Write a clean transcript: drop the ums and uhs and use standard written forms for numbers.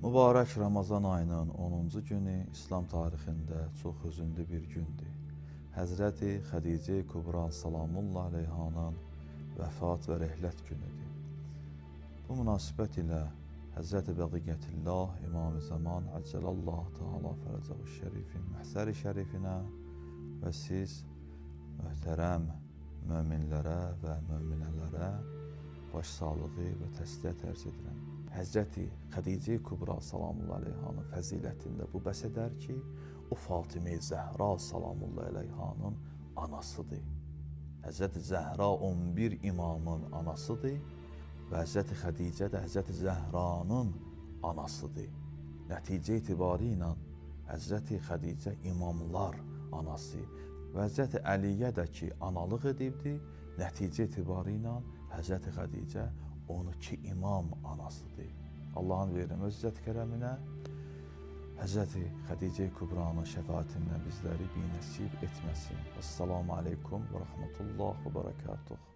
Mübarək Ramazan ayının 10-cu günü İslam tarixində çox hüzünlü bir gündür. Həzrəti Xədicə Kubra salamullah aleyhanın vəfat və rəhlət günüdür. Bu münasibət ilə Həzrəti Bəqiyyətillah İmam-ı Zaman Əcəlallah Teala Fərəcəhu Şərifin məhzəri şərifinə və siz möhtərəm möminlərə və möminələrə başsağlığı və təsliyyət ərz edirəm. Həzrəti Xədicə Kubra salamullah aleyhanın fəzilətində bu bəs edər ki, o Fatimə Zəhra salamullah aleyhanın anasıdır. Həzrəti Zəhra 11 imamın anasıdır və Həzrəti Xədicə də Həzrəti Zəhranın anasıdır. Nəticə etibarı ilə Həzrəti Xədicə imamlar anası və Həzrəti Əliyə də ki, analıq edibdir, nəticə etibarı ilə Həzrəti Xədicə 12 imam anasıdır. Allahın verirəm öz izzət kərəminə, Həzrəti Xədicə Kubranın şəfaətindən bizləri binəsib etməsin. Əssalamu aleykum və rəhmətullah və bərəkatuh.